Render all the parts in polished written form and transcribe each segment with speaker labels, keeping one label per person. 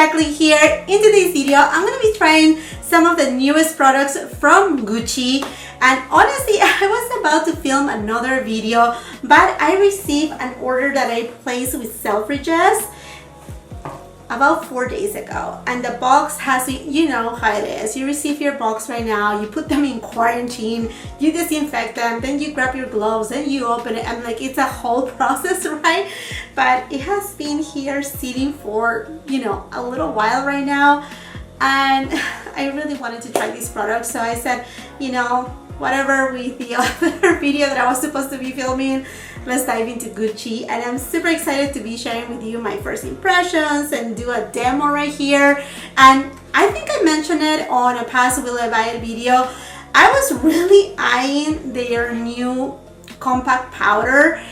Speaker 1: Jackeline here. In today's video, I'm going to be trying some of the newest products from Gucci. And honestly, I was about to film another video, but I received an order that I placed with Selfridges about 4 days ago, and the box has, you know how it is, you receive your box right now, you put them in quarantine, you disinfect them, then you grab your gloves and you open it, and like it's a whole process, right? But it has been here sitting for, you know, a little while right now, and I really wanted to try these products, so I said, you know, whatever with the other video that I was supposed to be filming, let's dive into Gucci. And I'm super excited to be sharing with you my first impressions and do a demo right here. And I think I mentioned it on a past Will I Buy It video. I was really eyeing their new compact powder.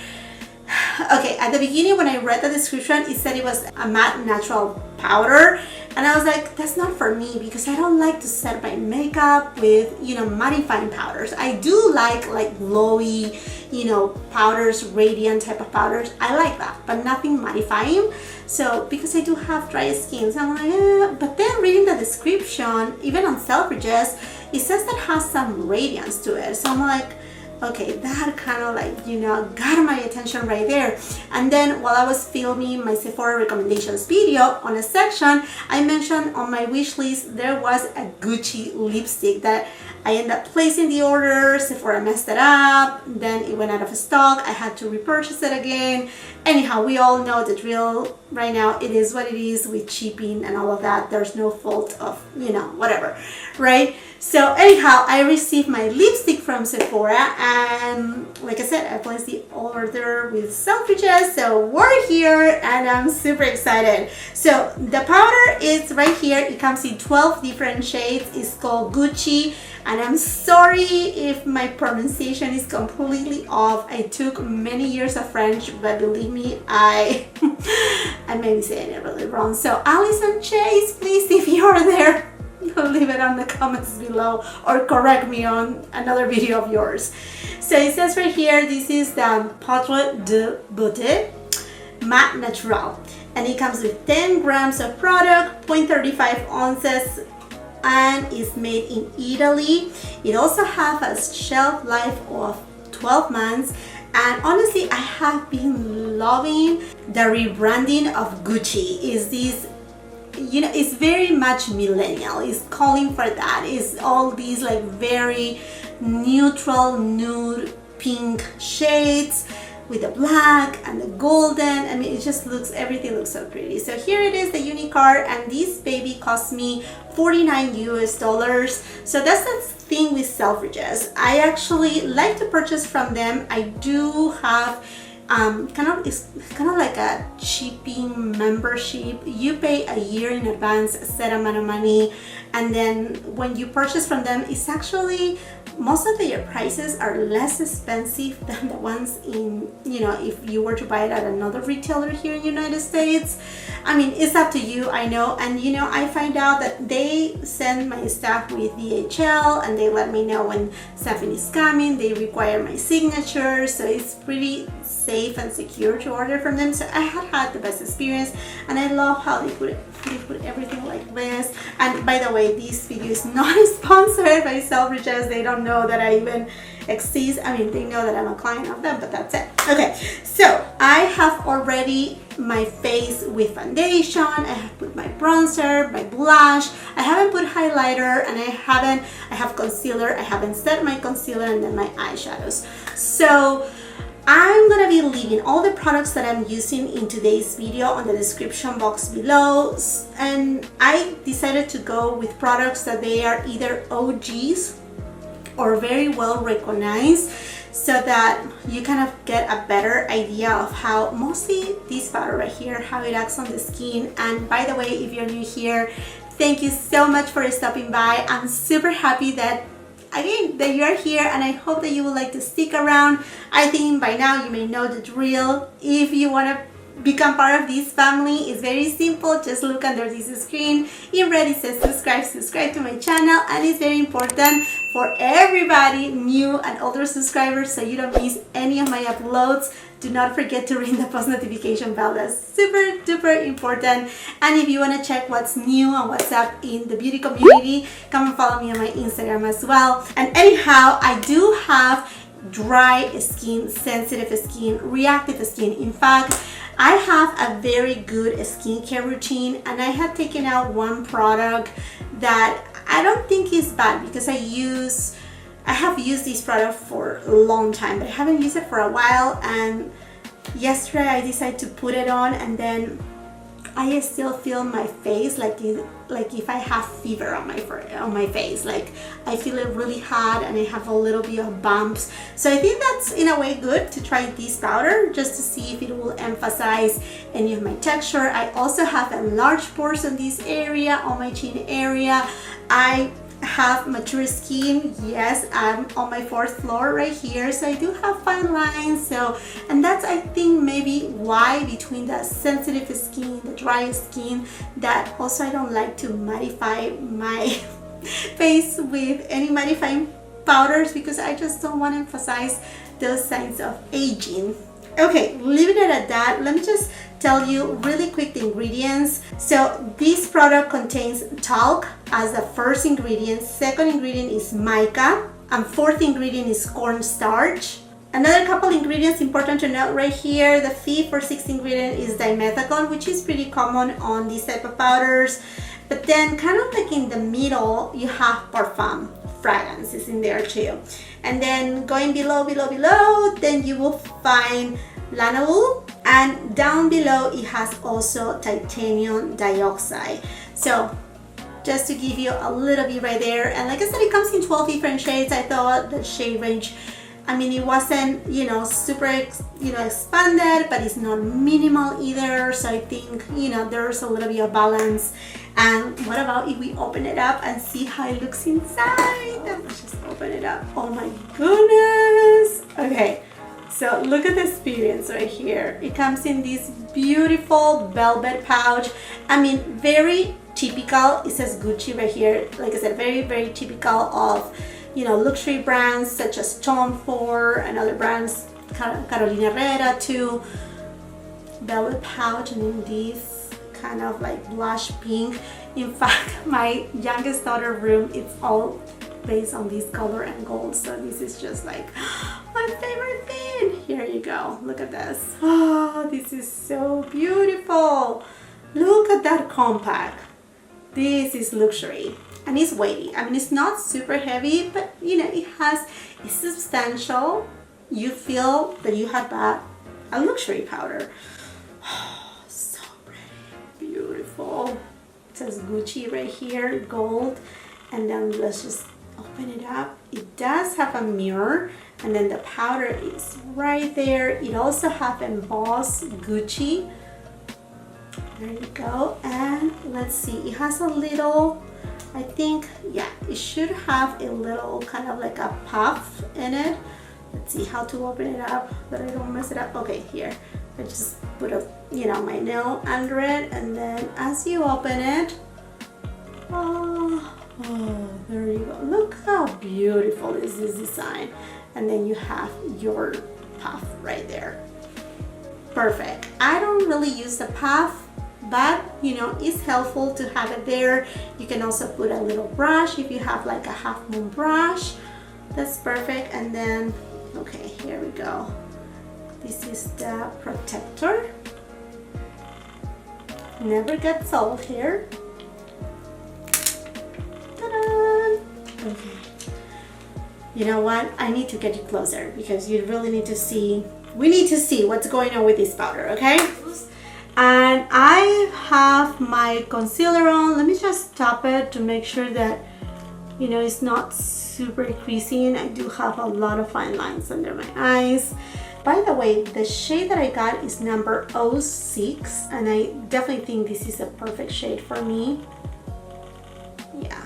Speaker 1: Okay, at the beginning when I read the description, it said it was a matte natural powder, and I was like, that's not for me because I don't like to set my makeup with, you know, mattifying powders. I do like glowy, you know, powders, radiant type of powders. I like that, but nothing mattifying. So because I do have dry skin, so I'm like, but then reading the description, even on Selfridges, it says that has some radiance to it. So I'm like, okay, that kind of like, you know, got my attention right there. And then while I was filming my Sephora recommendations video, on a section I mentioned on my wish list there was a Gucci lipstick that I ended up placing the order. Sephora messed it up, then it went out of stock, I had to repurchase it again. Anyhow, we all know the drill right now. It is what it is with shipping and all of that. There's no fault of, you know, whatever, right? So anyhow, I received my lipstick from Sephora, and like I said, I placed the order with Selfridges, so we're here and I'm super excited. So the powder is right here. It comes in 12 different shades. It's called Gucci, and I'm sorry if my pronunciation is completely off. I took many years of French, but believe me, I may be saying it really wrong. So Alison Chase, please, if you're there, leave it on the comments below or correct me on another video of yours. So it says right here, this is the Poudre de Beaute Matte Natural, and it comes with 10 grams of product, 0.35 ounces, and is made in Italy. It also has a shelf life of 12 months. And honestly, I have been loving the rebranding of Gucci. Is this, you know, it's very much millennial. It's calling for that. It's all these like very neutral nude pink shades with the black and the golden. I mean, it just looks, everything looks so pretty. So here it is, the Unicard, and this baby cost me $49 US. So that's the thing with Selfridges. I actually like to purchase from them. I do have it's kind of like a shipping membership. You pay a year in advance a set amount of money, and then when you purchase from them, it's actually, most of their prices are less expensive than the ones in, you know, if you were to buy it at another retailer here in the United States. I mean, it's up to you, I know. And you know, I find out that they send my stuff with DHL, and they let me know when something is coming. They require my signature, so it's pretty safe and secure to order from them. So I had the best experience, and I love how they put everything like this. And by the way, this video is not sponsored by Selfridges. They don't know that I even exist. I mean, they know that I'm a client of them, but that's it. Okay, so I have already my face with foundation. I have put my bronzer, my blush. I haven't put highlighter, and I have concealer. I haven't set my concealer, and then my eyeshadows. So I'm gonna be leaving all the products that I'm using in today's video on the description box below, and I decided to go with products that they are either OGs or very well recognized, so that you kind of get a better idea of how, mostly this powder right here, how it acts on the skin. And by the way, if you're new here, thank you so much for stopping by. I'm super happy that you are here, and I hope that you would like to stick around. I think by now you may know the drill. If you want to become part of this family, it's very simple. Just look under this screen. In red it says subscribe to my channel, and it's very important for everybody, new and older subscribers, so you don't miss any of my uploads. do not forget to ring the post notification bell. That's super duper important. And if you want to check what's new and what's up in the beauty community, come and follow me on my Instagram as well. And anyhow, I do have dry skin, sensitive skin, reactive skin. In fact, I have a very good skincare routine, and I have taken out one product that I don't think is bad because I have used this product for a long time, but I haven't used it for a while, and yesterday I decided to put it on, and then I still feel my face like if I have fever on my face. Like I feel it really hot and I have a little bit of bumps. So I think that's in a way good to try this powder just to see if it will emphasize any of my texture. I also have enlarged pores on this area, on my chin area. I have mature skin. Yes, I'm on my 4th floor right here, so I do have fine lines. And that's, I think, maybe why between the sensitive skin, the dry skin, that also I don't like to mattify my face with any mattifying powders because I just don't want to emphasize those signs of aging. Okay, leaving it at that, let me just tell you really quick the ingredients. So this product contains talc as the first ingredient, second ingredient is mica, and fourth ingredient is cornstarch. Another couple ingredients important to note right here, the fifth or sixth ingredient is dimethicone, which is pretty common on these type of powders. But then kind of like in the middle, you have parfum, fragrance is in there too. And then going below, then you will find lanolin, and down below it has also titanium dioxide. So just to give you a little bit right there, and like I said, it comes in 12 different shades. I thought the shade range, I mean, it wasn't, super, expanded, but it's not minimal either. So I think, there's a little bit of balance. And what about if we open it up and see how it looks inside? Let's just open it up. Oh my goodness. Okay, so look at the experience right here. It comes in this beautiful velvet pouch. I mean, very typical. It says Gucci right here. Like I said, very, very typical of luxury brands such as Tom Ford and other brands, Carolina Herrera too. Velvet pouch, and in this kind of like blush pink. In fact, my youngest daughter room, it's all based on this color and gold, so this is just like my favorite thing. Here you go, look at this. Oh, this is so beautiful. Look at that compact. This is luxury. And it's weighty. I mean, it's not super heavy, but it's substantial. You feel that you have bought a luxury powder. Oh, so pretty, beautiful. It says Gucci right here, gold. And then let's just open it up. It does have a mirror, and then the powder is right there. It also has embossed Gucci. There you go. And let's see, it has a little, I think, yeah, it should have a little kind of like a puff in it. Let's see how to open it up, that I don't mess it up. Okay, here, I just put my nail under it, and then as you open it, oh, there you go. Look how beautiful is this design. And then you have your puff right there. Perfect. I don't really use the puff, but it's helpful to have it there. You can also put a little brush if you have like a half moon brush. That's perfect. And then, okay, here we go. This is the protector. Never gets old here. Ta-da! Okay. You know what? I need to get you closer because you really need to see. We need to see what's going on with this powder, okay? And I have my concealer on. Let me just tap it to make sure that, it's not super creasing. I do have a lot of fine lines under my eyes. By the way, the shade that I got is number 06, and I definitely think this is a perfect shade for me. Yeah,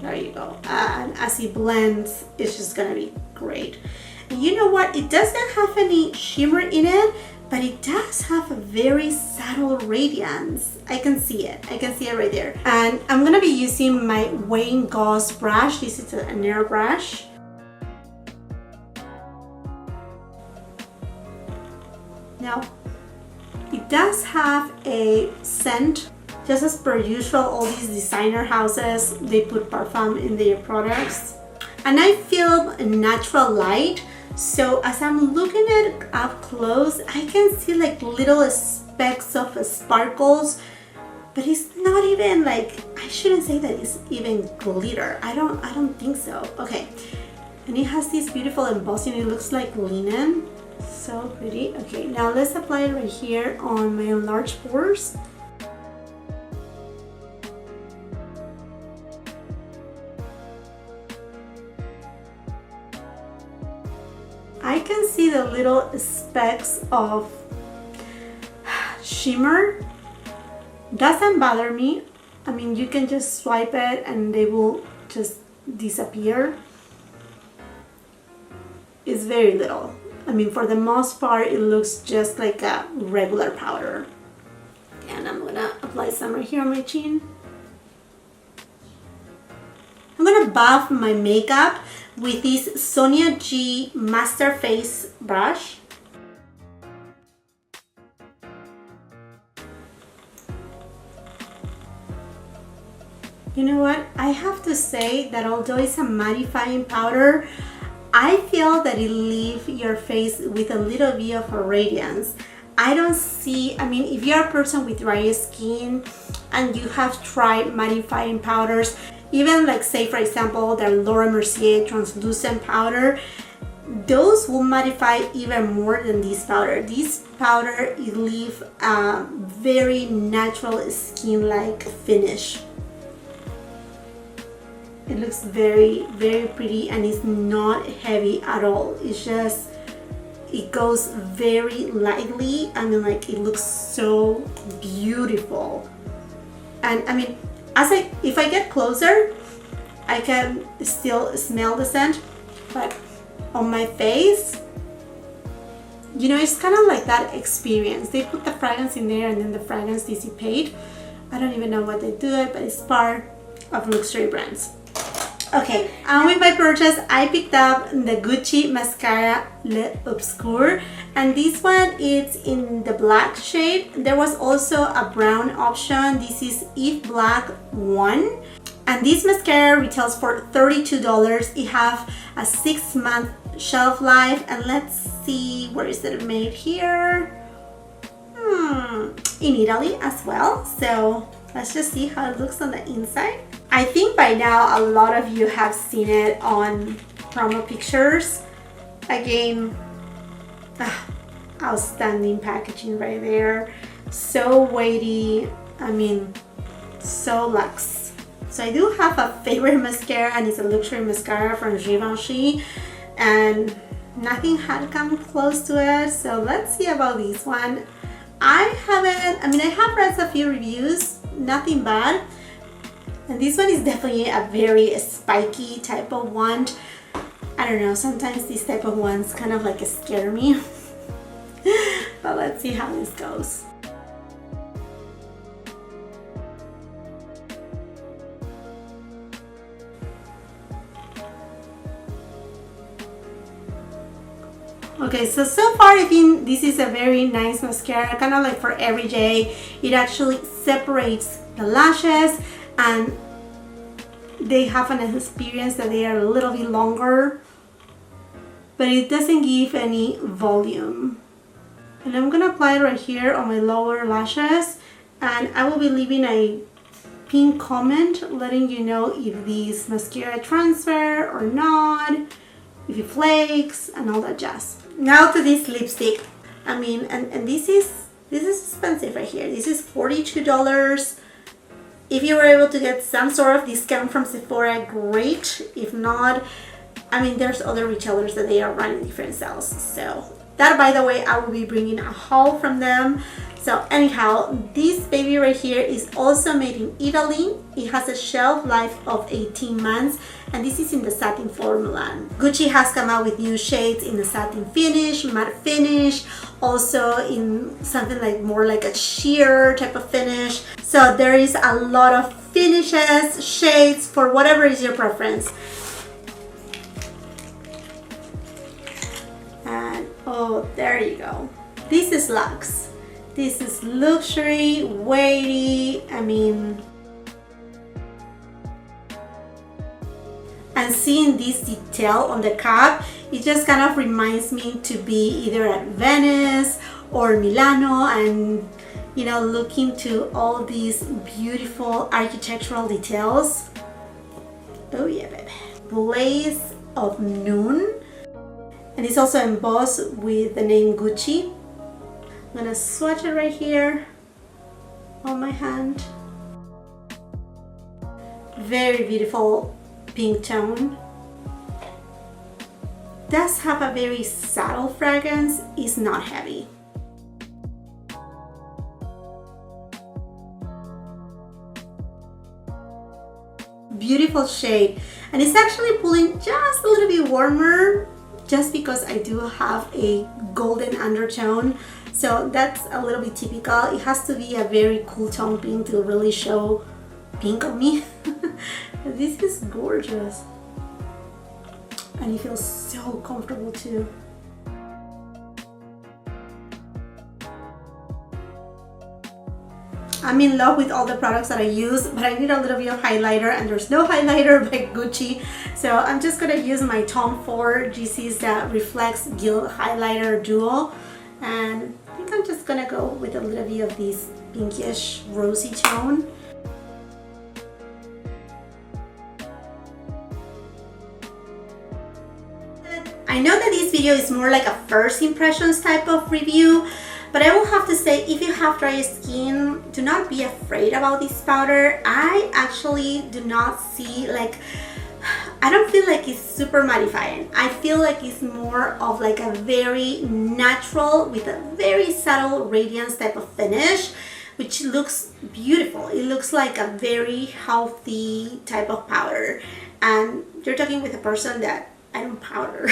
Speaker 1: there you go. And as it blends, it's just gonna be great. And you know what? It doesn't have any shimmer in it, but it does have a very subtle radiance. I can see it. I can see it right there. And I'm gonna be using my Wayne Gauze brush. This is an airbrush. Now, it does have a scent. Just as per usual, all these designer houses, they put parfum in their products. And I feel a natural light. So as I'm looking at it up close, I can see like little specks of sparkles. But it's not even like, I shouldn't say that it's even glitter. I don't think so. Okay. And it has this beautiful embossing. It looks like linen. So pretty. Okay, now let's apply it right here on my enlarged pores. I can see the little specks of shimmer. Doesn't bother me. I mean, you can just swipe it and they will just disappear. It's very little. I mean, for the most part, it looks just like a regular powder. And I'm gonna apply some right here on my chin. I'm gonna buff my makeup with this Sonia G Master Face brush. You know what? I have to say that although it's a mattifying powder, I feel that it leaves your face with a little bit of a radiance. I don't see, I mean, if you're a person with dry skin and you have tried mattifying powders, even like say for example the Laura Mercier translucent powder, those will mattify even more than this powder. This powder, it leaves a very natural skin-like finish. It looks very, very pretty and it's not heavy at all. It's just, it goes very lightly. I mean, like, it looks so beautiful. And I mean, if I get closer, I can still smell the scent, but on my face, you know, it's kind of like that experience. They put the fragrance in there and then the fragrance dissipates. I don't even know what they do it, but it's part of luxury brands. Okay, and with my purchase, I picked up the Gucci Mascara L'Obscur, and this one is in the black shade. There was also a brown option. This is Eve Black 1, and this mascara retails for $32. It have a 6-month shelf life, and let's see, where is it made here? In Italy as well. So let's just see how it looks on the inside. I think by now a lot of you have seen it on promo pictures. Again, outstanding packaging right there. So weighty, I mean, so luxe. So I do have a favorite mascara, and it's a luxury mascara from Givenchy, and nothing had come close to it. So let's see about this one. I have read a few reviews, nothing bad. And this one is definitely a very spiky type of wand. I don't know, sometimes these type of wands kind of like scare me. But let's see how this goes. Okay, so far I think this is a very nice mascara, kind of like for every day. It actually separates the lashes, and they have an experience that they are a little bit longer, but it doesn't give any volume. And I'm gonna apply it right here on my lower lashes, and I will be leaving a pinned comment letting you know if this mascara transfer or not, if it flakes and all that jazz. Now to this lipstick. I mean, and this is expensive right here. This is $42. If you were able to get some sort of discount from Sephora, great. If not, I mean, there's other retailers that they are running different sales. So that, by the way, I will be bringing a haul from them. So anyhow, this baby right here is also made in Italy. It has a shelf life of 18 months, and this is in the satin formula. Gucci has come out with new shades in the satin finish, matte finish, also in something like more like a sheer type of finish. So there is a lot of finishes, shades, for whatever is your preference. And oh, there you go. This is luxe. This is luxury, weighty, I mean. And seeing this detail on the cap, it just kind of reminds me to be either at Venice or Milano, and you know, look into all these beautiful architectural details. Oh yeah, baby. Blaze of Noon. And it's also embossed with the name Gucci. I'm gonna swatch it right here on my hand. Very beautiful pink tone. Does have a very subtle fragrance, it's not heavy. Beautiful shade, and it's actually pulling just a little bit warmer just because I do have a golden undertone, so that's a little bit typical. It has to be a very cool tone pink to really show pink on me. This is gorgeous, and it feels so comfortable too. I'm in love with all the products that I use, but I need a little bit of highlighter, and there's no highlighter by Gucci, so I'm just gonna use my Tom Ford GC's that Reflects Gilt Highlighter Duo, and I think I'm just gonna go with a little bit of this pinkish rosy tone. I know that this video is more like a first impressions type of review, but I will have to say, if you have dry skin, do not be afraid about this powder. I actually do not see, like, I don't feel like it's super mattifying. I feel like it's more of like a very natural with a very subtle radiance type of finish, which looks beautiful. It looks like a very healthy type of powder. And you're talking with a person that I don't powder.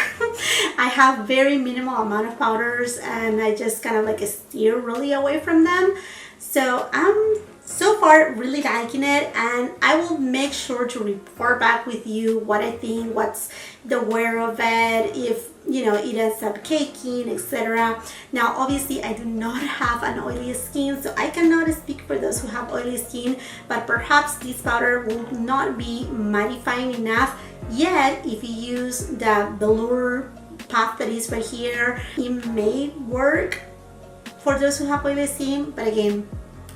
Speaker 1: I have very minimal amount of powders, and I just kind of like steer really away from them. So I'm so far really liking it, and I will make sure to report back with you what I think, what's the wear of it, if you know it ends up caking, etc. Now obviously I do not have an oily skin, so I cannot speak for those who have oily skin, but perhaps this powder will not be mattifying enough. Yet if you use the velour puff that is right here, it may work for those who have oily skin, but again,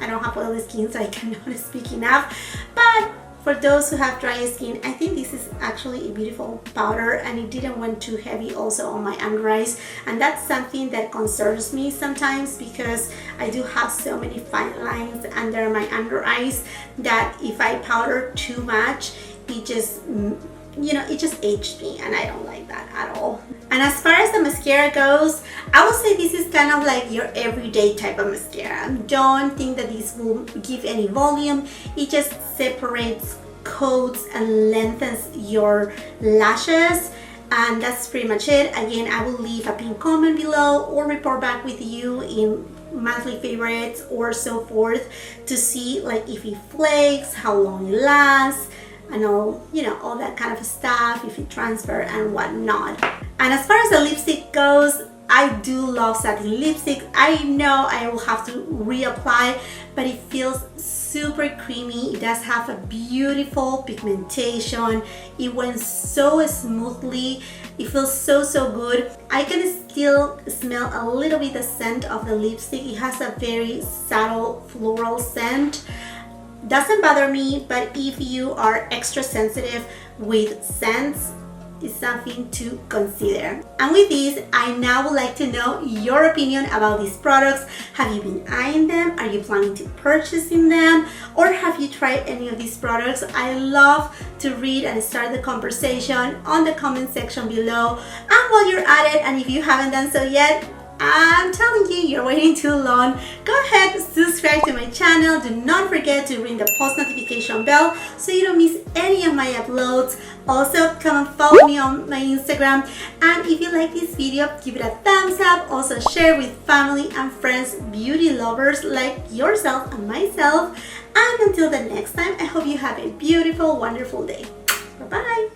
Speaker 1: I don't have oily skin, so I cannot speak enough. But for those who have dry skin, I think this is actually a beautiful powder, and it didn't went too heavy also on my under eyes, and that's something that concerns me sometimes, because I do have so many fine lines under my under eyes that if I powder too much, it just, you know, it just aged me, and I don't like that at all. And as far as the mascara goes, I would say this is kind of like your everyday type of mascara. Don't think that this will give any volume. It just separates, coats, and lengthens your lashes, and that's pretty much it. Again, I will leave a pinned comment below or report back with you in monthly favorites or so forth to see like if it flakes, how long it lasts, and all, you know, all that kind of stuff, if it transfer and whatnot. And as far as the lipstick goes, I do love satin lipstick. I know I will have to reapply, but it feels super creamy. It does have a beautiful pigmentation. It went so smoothly. It feels so good. I can still smell a little bit the scent of the lipstick. It has a very subtle floral scent. Doesn't bother me, but if you are extra sensitive with scents, it's something to consider. And with this, I now would like to know your opinion about these products. Have you been eyeing them? Are you planning to purchasing them? Or have you tried any of these products? I love to read and start the conversation on the comment section below. And while you're at it, and if you haven't done so yet, I'm telling you, you're waiting too long. Go ahead, subscribe to my channel. Do not forget to ring the post notification bell so you don't miss any of my uploads. Also, come and follow me on my Instagram. And if you like this video, give it a thumbs up. Also, share with family and friends, beauty lovers like yourself and myself. And until the next time, I hope you have a beautiful, wonderful day. Bye-bye.